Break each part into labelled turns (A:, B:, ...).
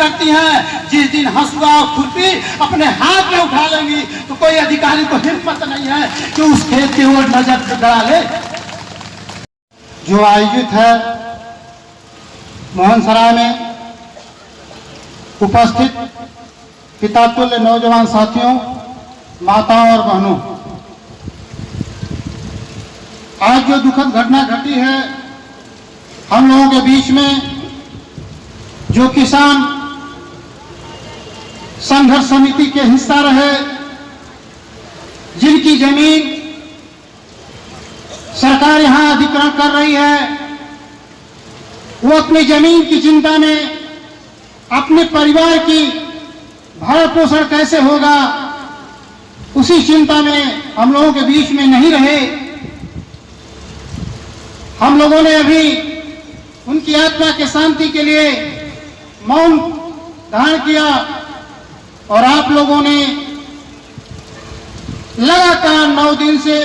A: करती हैं, जिस दिन हंसुआ और खुरपी अपने हाथ में उठा लेंगी तो कोई अधिकारी को हिम्मत नहीं है कि उस खेत की ओर नजर गड़ा ले। जो आयोजित है मोहनसराय में उपस्थित पितातुल्य नौजवान साथियों, माताओं और बहनों, आज जो दुखद घटना घटी है हम लोगों के बीच में, जो किसान संघर्ष समिति के हिस्सा रहे, जिनकी जमीन सरकार यहां अधिग्रहण कर रही है, वो अपनी जमीन की चिंता में अपने परिवार की भरण पोषण कैसे होगा उसी चिंता में हम लोगों के बीच में नहीं रहे। हम लोगों ने अभी उनकी आत्मा के शांति के लिए मौन धारण किया और आप लोगों ने लगातार 9 दिन से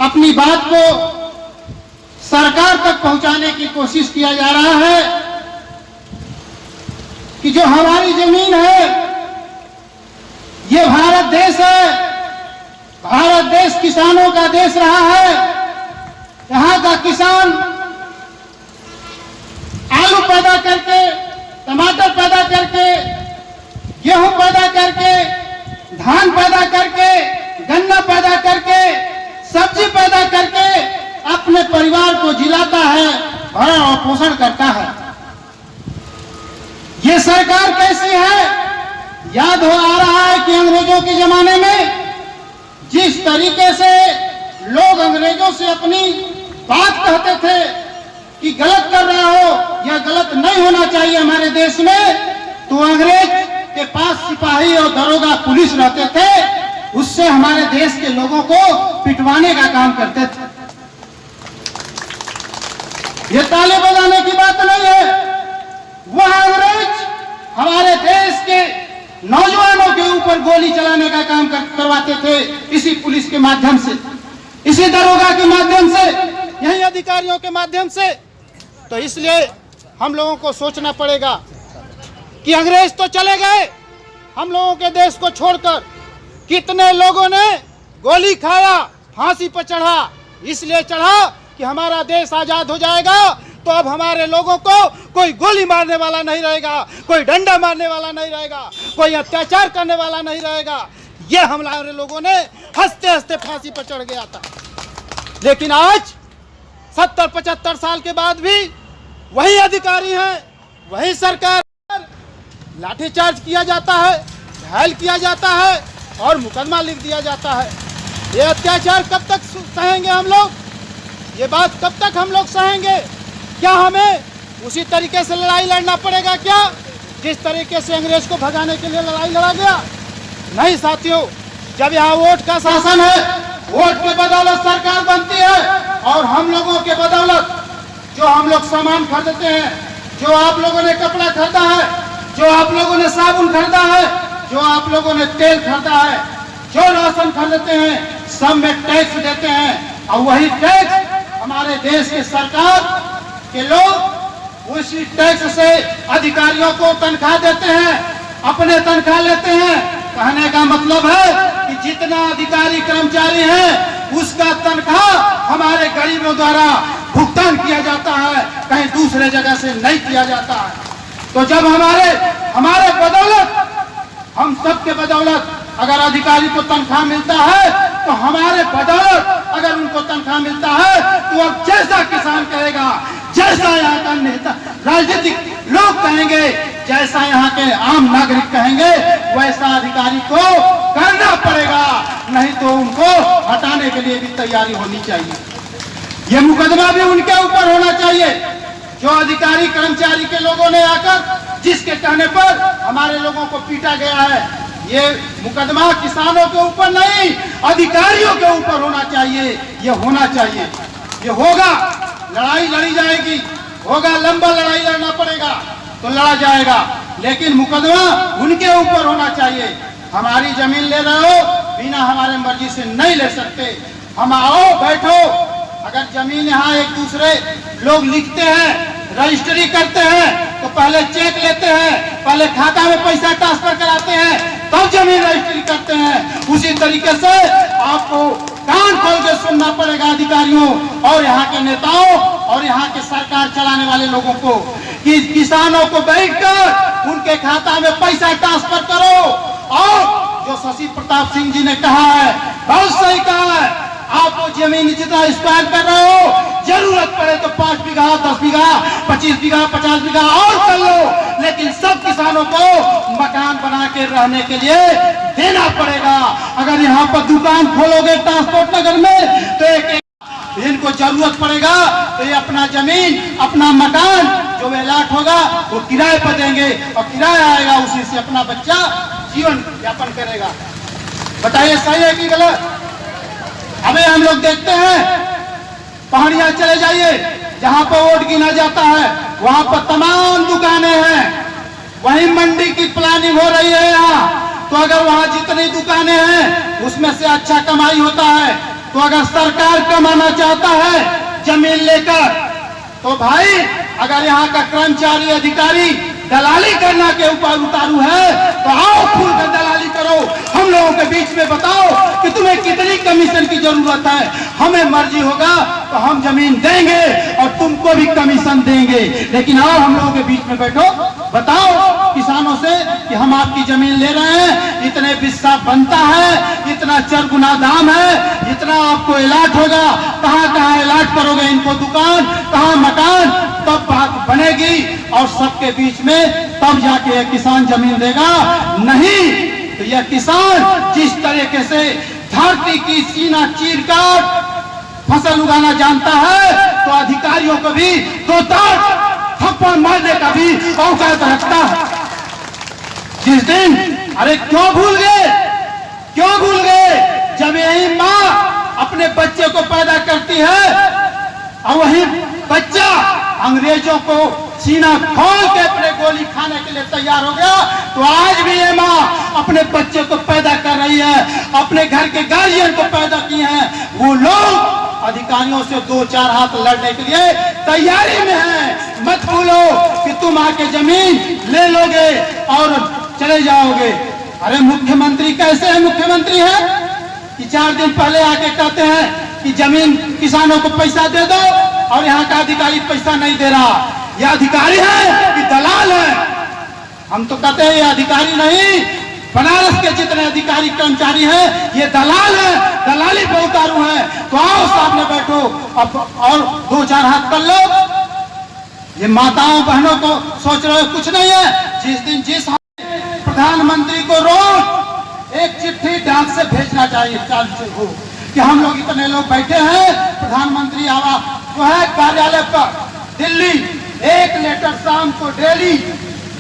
A: अपनी बात को सरकार तक पहुंचाने की कोशिश किया जा रहा है कि जो हमारी जमीन है ये भारत देश है, भारत देश किसानों का देश रहा है। यहाँ का किसान आलू पैदा करके, टमाटर पैदा करके, गेहूं पैदा करके, धान पैदा करके, गन्ना पैदा करके, सब्जी पैदा करके अपने परिवार को जिलाता है, भरण और पोषण करता है। ये सरकार कैसी है? याद हो आ रहा है कि अंग्रेजों के जमाने में जिस तरीके से लोग अंग्रेजों से अपनी बात कहते थे कि गलत कर रहा हो या गलत नहीं होना चाहिए हमारे देश में, तो अंग्रेज के पास सिपाही और दरोगा पुलिस रहते थे, उससे हमारे देश के लोगों को पिटवाने का काम करते थे। ये ताले बजाने की बात नहीं है। वह अंग्रेज हमारे देश के नौजवानों के ऊपर गोली चलाने का काम करवाते थे, इसी पुलिस के माध्यम से, इसी दरोगा के माध्यम से, यही अधिकारियों के माध्यम से। तो इसलिए हम लोगों को सोचना पड़ेगा कि अंग्रेज तो चले गए हम लोगों के देश को छोड़कर, कितने लोगों ने गोली खाया, फांसी पर चढ़ा, इसलिए चढ़ा कि हमारा देश आजाद हो जाएगा तो अब हमारे लोगों को कोई गोली मारने वाला नहीं रहेगा, कोई डंडा मारने वाला नहीं रहेगा, कोई अत्याचार करने वाला नहीं रहेगा। ये हमारे लोगों ने हंसते हंसते फांसी पर चढ़ गया था। लेकिन आज 70-75 साल के बाद भी वही अधिकारी हैं, वही सरकार, लाठीचार्ज किया जाता है, घायल किया जाता है और मुकदमा लिख दिया जाता है। ये अत्याचार कब तक सहेंगे हम लोग? ये बात कब तक हम लोग सहेंगे? क्या हमें उसी तरीके से लड़ाई लड़ना पड़ेगा क्या, जिस तरीके से अंग्रेज को भगाने के लिए लड़ाई लड़ा गया? नहीं साथियों, जब यहाँ वोट का शासन है, वोट के बदौलत सरकार बनती है और हम लोगों के बदौलत जो हम लोग सामान खरीदते हैं, जो आप लोगों ने कपड़ा खरीदा है, जो आप लोगों ने साबुन खरीदा है, जो आप लोगों ने तेल खरीदा है, जो राशन खरीदते हैं, सब में टैक्स देते हैं और वही टैक्स हमारे देश के सरकार के लोग उसी टैक्स से अधिकारियों को तनख्वाह देते हैं, अपने तनख्वाह लेते हैं। कहने का मतलब है कि जितना अधिकारी कर्मचारी है उसका तनख्वाह हमारे गरीबों द्वारा भुगतान किया जाता है, कहीं दूसरे जगह से नहीं किया जाता है। तो जब हमारे बदौलत, हम सबके बदौलत अगर अधिकारी को तनख्वाह मिलता है, तो हमारे बदौलत अगर उनको तनख्वाह मिलता है, तो अब जैसा किसान कहेगा, जैसा यहाँ का नेता, राजनीतिक लोग कहेंगे, जैसा यहाँ के आम नागरिक कहेंगे, वैसा अधिकारी को करना पड़ेगा, नहीं तो उनको हटाने के लिए भी तैयारी होनी चाहिए। ये मुकदमा भी उनके ऊपर होना चाहिए जो अधिकारी कर्मचारी के लोगों ने आकर, जिसके कहने पर हमारे लोगों को पीटा गया है। ये मुकदमा किसानों के ऊपर नहीं, अधिकारियों के ऊपर होना चाहिए। ये होना चाहिए, ये होगा, लड़ाई लड़ी जाएगी, होगा, लंबा लड़ाई लड़ना पड़ेगा तो लड़ा जाएगा, लेकिन मुकदमा उनके ऊपर होना चाहिए। हमारी जमीन ले रहे हो, बिना हमारे मर्जी से नहीं ले सकते। हम आओ, बैठो, अगर जमीन यहाँ एक दूसरे लोग लिखते हैं रजिस्ट्री करते हैं तो पहले चेक लेते हैं, पहले खाता में पैसा ट्रांसफर कराते हैं, तब जमीन रजिस्ट्री करते हैं। उसी तरीके से आपको कान खोल के सुनना पड़ेगा अधिकारियों और यहाँ के नेताओं और यहाँ के सरकार चलाने वाले लोगों को कि किसानों को बैठकर उनके खाता में पैसा ट्रांसफर करो। और जो शशि प्रताप सिंह जी ने कहा है, बहुत सही कहा है, आप वो जमीन जितना इस्तेमाल कर रहे हो, जरूरत पड़े तो 5 बीघा 10 बीघा 25 बीघा 50 बीघा और कर लो, लेकिन सब किसानों को मकान बना के रहने के लिए देना पड़ेगा। अगर यहाँ पर दुकान खोलोगे ट्रांसपोर्ट नगर में तो एक इनको जरूरत पड़ेगा तो ये अपना जमीन अपना मकान जो अलाट होगा वो किराए पर देंगे और किराया आएगा, उसी से अपना बच्चा जीवन यापन करेगा। बताइए सही है कि गलत? अबे हम लोग देखते हैं पहाड़ियां चले जाइए, जहां पर वोट गिना जाता है वहां पर तमाम दुकानें हैं, वहीं मंडी की प्लानिंग हो रही है यहाँ। तो अगर वहां जितनी दुकानें हैं उसमें से अच्छा कमाई होता है, तो अगर सरकार कमाना चाहता है जमीन लेकर, तो भाई अगर यहाँ का कर्मचारी अधिकारी दलाली करना के ऊपर उतारू है तो आओ खुल कर दलाली करो, हम लोगों के बीच में बताओ कि तुम्हें कितनी कमीशन की जरूरत है, हमें मर्जी होगा तो हम जमीन देंगे और तुमको भी कमीशन देंगे, लेकिन आओ हम लोगों के बीच में बैठो, बताओ किसानों से कि हम आपकी जमीन ले रहे हैं, इतने हिस्सा बनता है, इतना 4 गुना दाम है, इतना आपको अलाट होगा, कहाँ कहाँ अलाट करोगे इनको दुकान, कहाँ मकान, तब बात बनेगी और सबके बीच में तब जाके यह किसान जमीन देगा। नहीं तो यह किसान जिस तरीके से धरती की सीना चीर कर फसल उगाना जानता है, तो अधिकारियों को भी 2-4 थप्पड़ मारने का भी औकात रखता है। जिस दिन अरे क्यों भूल गए जब यही माँ अपने बच्चे को पैदा करती है और वही बच्चा अंग्रेजों को सीना खोल के अपने गोली खाने के लिए तैयार हो गया, तो आज भी ये माँ अपने बच्चे को पैदा कर रही है, अपने घर के गार्जियन को पैदा किए हैं, वो लोग अधिकारियों से 2-4 हाथ लड़ने के लिए तैयारी में हैं। मत भूलो कि तुम आके जमीन ले लोगे और चले जाओगे। अरे मुख्यमंत्री कैसे है? मुख्यमंत्री है कि 4 दिन पहले आके कहते हैं कि जमीन किसानों को पैसा दे दो और यहाँ का अधिकारी पैसा नहीं दे रहा। ये अधिकारी है कि दलाल है? हम तो कहते हैं ये अधिकारी नहीं, बनारस के जितने अधिकारी कर्मचारी हैं ये दलाल है, दलाली पे उतारू है। तो आओ सामने बैठो अब और 2-4 हाथ कर लो। ये माताओं बहनों को सोच रहे हो कुछ नहीं है। जिस प्रधानमंत्री को रोज एक चिट्ठी डाक से भेजना चाहिए हो कि हम लोग इतने लोग बैठे हैं, प्रधानमंत्री आवास जो है कार्यालय पर दिल्ली, एक लेटर शाम को डेली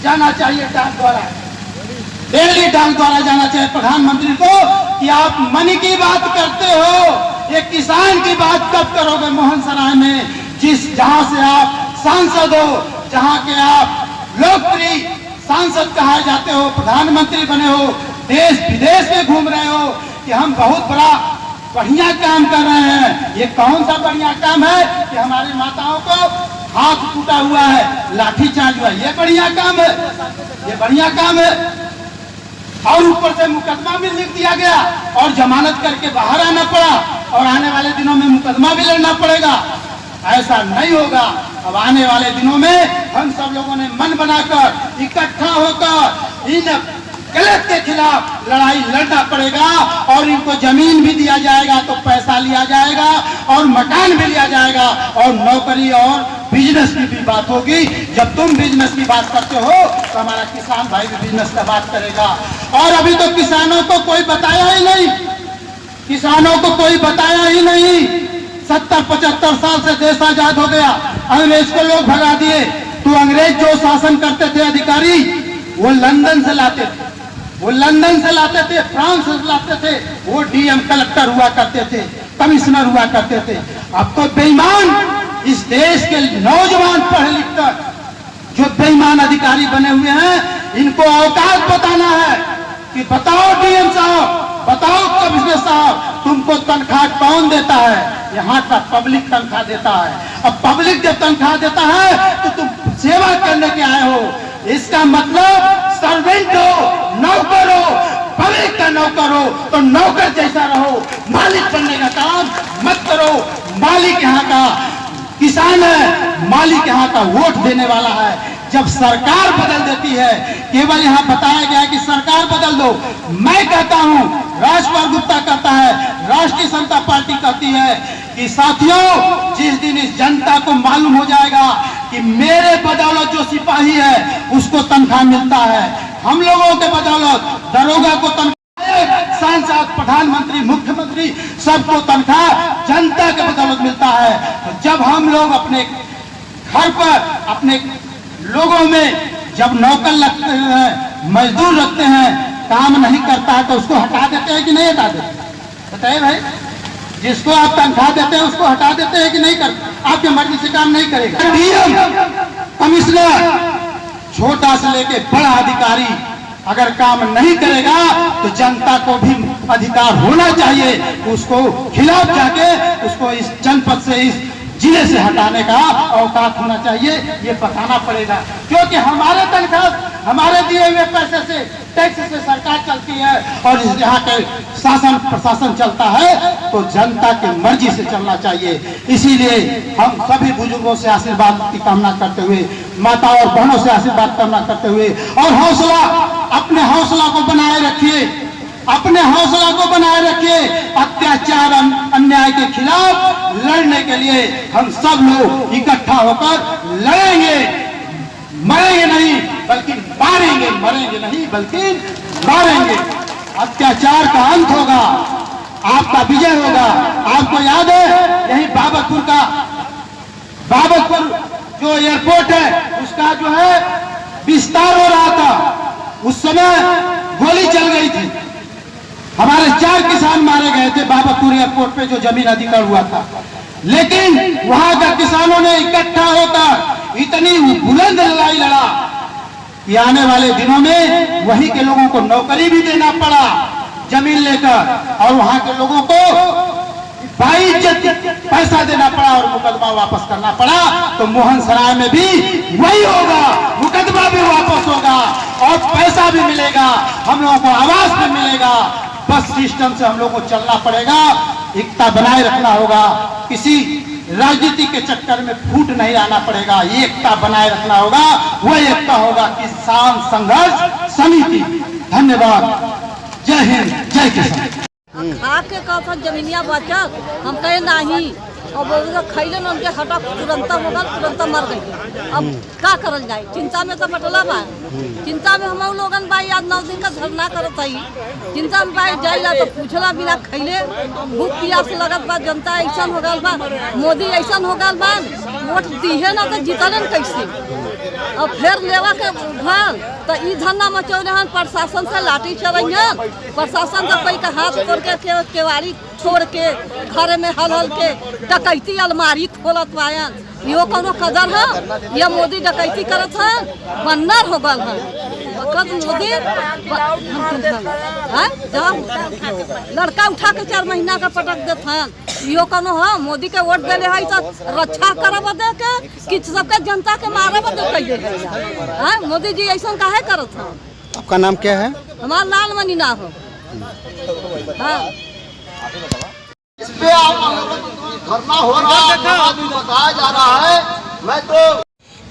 A: जाना चाहिए डाक द्वारा, डेली डाक द्वारा जाना चाहिए प्रधानमंत्री को कि आप मनी की बात करते हो, ये किसान की बात कब करोगे? मोहन सराय में जहां से आप सांसद हो, जहां के आप लोकप्रिय सांसद कहा जाते हो, प्रधानमंत्री बने हो, देश विदेश में घूम रहे हो कि हम बहुत बड़ा बढ़िया काम कर रहे हैं। ये कौन सा बढ़िया काम है कि हमारी माताओं को हाथ टूटा हुआ है, लाठी चार्ज हुआ, ये बढ़िया काम है? ये बढ़िया काम है? और ऊपर से मुकदमा भी लिख दिया गया और जमानत करके बाहर आना पड़ा और आने वाले दिनों में मुकदमा भी लड़ना पड़ेगा। ऐसा नहीं होगा। अब आने वाले दिनों में हम सब लोगों ने मन बनाकर इकट्ठा होकर इन गलत के खिलाफ लड़ाई लड़ना पड़ेगा और इनको जमीन भी दिया जाएगा तो पैसा लिया जाएगा और मकान भी लिया जाएगा और नौकरी और बिजनेस की भी बात होगी। जब तुम बिजनेस की बात करते हो तो हमारा किसान भाई भी बिजनेस का बात करेगा। और अभी तो किसानों को कोई बताया ही नहीं, किसानों को कोई बताया ही नहीं। 70-75 साल से देश आजाद हो गया, अंग्रेज को लोग भगा दिए। तो अंग्रेज जो शासन करते थे अधिकारी वो लंदन से लाते थे, फ्रांस से लाते थे, वो डीएम कलेक्टर हुआ करते थे, कमिश्नर हुआ करते थे। अब तो बेईमान इस देश के नौजवान पढ़ लिख कर जो बेईमान अधिकारी बने हुए हैं, इनको औकात बताना है कि बताओ डीएम साहब, बताओ कमिश्नर साहब, तुमको तनख्वाह कौन देता है? यहाँ का पब्लिक तनख्वाह देता है। अब पब्लिक जब तनख्वाह देता है तो तुम सेवा करने के आए हो, इसका मतलब सर्वेंट हो, नौकर हो, पब्लिक का नौकर हो तो नौकर जैसा रहो, मालिक बनने का काम मत करो। मालिक यहाँ का किसान है, मालिक यहाँ का वोट देने वाला है। जब सरकार बदल देती है, केवल यहाँ बताया गया है कि सरकार बदल दो, मैं कहता हूँ, राजपाल गुप्ता कहता है, राष्ट्रीय समता पार्टी कहती है कि साथियों, जिस दिन इस जनता को मालूम हो जाएगा कि मेरे बदौलत जो सिपाही है उसको तनख्वाह मिलता है, हम लोगों के बदौलत दरोगा को तनख्वाह, सांसद, प्रधानमंत्री, मुख्यमंत्री सबको तनख्वाह जनता के बदौलत मिलता है। तो जब हम लोग अपने घर पर अपने लोगों में जब नौकर लगते हैं, मजदूर रखते हैं, काम नहीं करता है तो उसको हटा देते हैं कि नहीं हटा देते? बताइए भाई, जिसको आप तनख्वाह देते हैं उसको हटा देते हैं कि नहीं करते? आपकी मर्जी से काम नहीं करेगा। डीएम, कमिश्नर, छोटा से लेके बड़ा अधिकारी अगर काम नहीं करेगा तो जनता को भी अधिकार होना चाहिए, उसको खिलाफ जाके उसको इस जनपद से, इस जिले से हटाने का औकात होना चाहिए, ये बताना पड़ेगा। क्योंकि हमारे तनख्वाह, हमारे दिए हुए पैसे से, टैक्स से सरकार चलती है और यहाँ के शासन प्रशासन चलता है, तो जनता की मर्जी से चलना चाहिए। इसीलिए हम सभी बुजुर्गों से आशीर्वाद की कामना करते हुए, माता और बहनों से आशीर्वाद कामना करते हुए, और हौसला, अपने हौसला को बनाए रखिए, अपने हौसला को बनाए रखिए। अत्याचार, अन्याय के खिलाफ लड़ने के लिए हम सब लोग इकट्ठा होकर लड़ेंगे, मरेंगे नहीं बल्कि मारेंगे, मरेंगे नहीं बल्कि मारेंगे। अत्याचार का अंत होगा, आपका विजय होगा। आपको याद है यही बाबतपुर जो एयरपोर्ट है उसका जो है विस्तार हो रहा था, उस समय गोली चल गई थी, हमारे 4 किसान मारे गए थे बाबतपुर एयरपोर्ट पे जो जमीन अधिग्रहण हुआ था। लेकिन वहां का किसानों ने इकट्ठा होकर इतनी बुलंद लड़ाई लड़ा कि आने वाले दिनों में वही के लोगों को नौकरी भी देना पड़ा जमीन लेकर, और वहां के लोगों को बाइज्जत पैसा देना पड़ा और मुकदमा वापस करना पड़ा। तो मोहन सराय में भी वही होगा, मुकदमा भी वापस होगा और पैसा भी मिलेगा, हम लोगों को आवास भी मिलेगा। बस सिस्टम से हम लोगों को चलना पड़ेगा, एकता बनाए रखना होगा, किसी राजनीति के चक्कर में फूट नहीं आना पड़ेगा, एकता बनाए रखना होगा। वह एकता होगा किसान संघर्ष समिति। धन्यवाद, जय हिंद, जय किसान।
B: खा के कहा जमीनिया बचत हम कहे नहीं, और बोल खैलन उनके हटा तुरंत होगा, तुरंत मर गई। अब का करल जाए, चिंता में तो बटला बा, चिंता में हम लोगन भाई आज 9 दिन का धरना करत हई, चिंता में भाई जाइला तो पूछला बिना खैले भूख प्यास लगत बा। जनता ऐसा हो गल बा, मोदी ऐसा हो गल बा, वोट दिहे ना तो जीतलन कैसे? और फिर लेवा के भल तो ई धन्ना मचौले हन, प्रशासन से लाठी चलैन, प्रशासन से कोई का हाथ तोड़ के केवाड़ी छोड़ के घर में हल के डकैती अलमारी खोलत पायन, यो कोनो कदर है? ये मोदी डकैती करत है, बन्नर हो गल है मोदी। लड़का उठा के 4 महीना का पटक देत हैं, यो कोनो है? मोदी के वोट देले है तो रक्षा करब दे के कि सबके जनता के मारे बदे कैले है? मोदी जी ऐसा काहे करत हैं?
C: आपका नाम क्या है?
B: हमारा लाल मनी ना हो।
D: इस पे धरना हो रहा है, बताया जा रहा है। मैं तो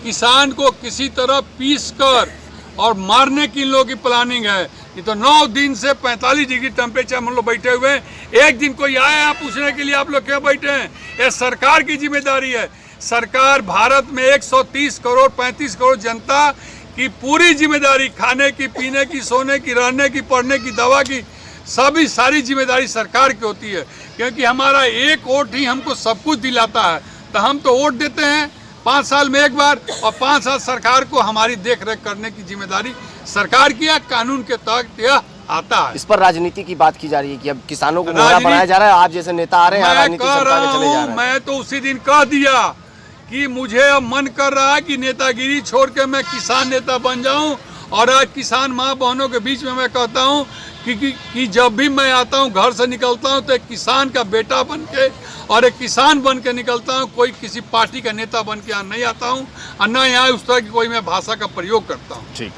E: किसान को किसी तरह पीस कर और मारने की इन लोगों की प्लानिंग है। ये तो 9 दिन से 45 डिग्री टेम्परेचर हम लोग बैठे हुए हैं। एक दिन कोई आया है पूछने के लिए आप लोग क्यों बैठे हैं? ये सरकार की जिम्मेदारी है। सरकार भारत में 130 करोड़ 35 करोड़ जनता की पूरी जिम्मेदारी, खाने की, पीने की, सोने की, रहने की, पढ़ने की, दवा की, सभी सारी जिम्मेदारी सरकार की होती है। क्योंकि हमारा एक वोट ही हमको सब कुछ दिलाता है। तो हम तो वोट देते हैं 5 साल में एक बार, और 5 साल सरकार को हमारी देख रेख करने की जिम्मेदारी सरकार की है। कानून के तहत यह आता है।
C: इस पर राजनीति की बात की जा रही है कि अब किसानों को मोहरा बनाया जा रहा है। आप जैसे नेता आ रहे हैं, राजनीति चले जा रहे हैं।
E: मैं तो उसी दिन कह दिया कि मुझे अब मन कर रहा है कि नेतागिरी छोड़ के मैं किसान नेता बन जाऊं। और आज किसान माँ बहनों के बीच में मैं कहता हूं कि जब भी मैं आता हूँ, घर से निकलता हूँ, तो एक किसान का बेटा बन के और एक किसान बन के निकलता हूँ। कोई किसी पार्टी का नेता बन के यहाँ नहीं आता हूँ और न यहाँ उस तरह की कोई मैं भाषा का प्रयोग करता हूँ।
C: ठीक।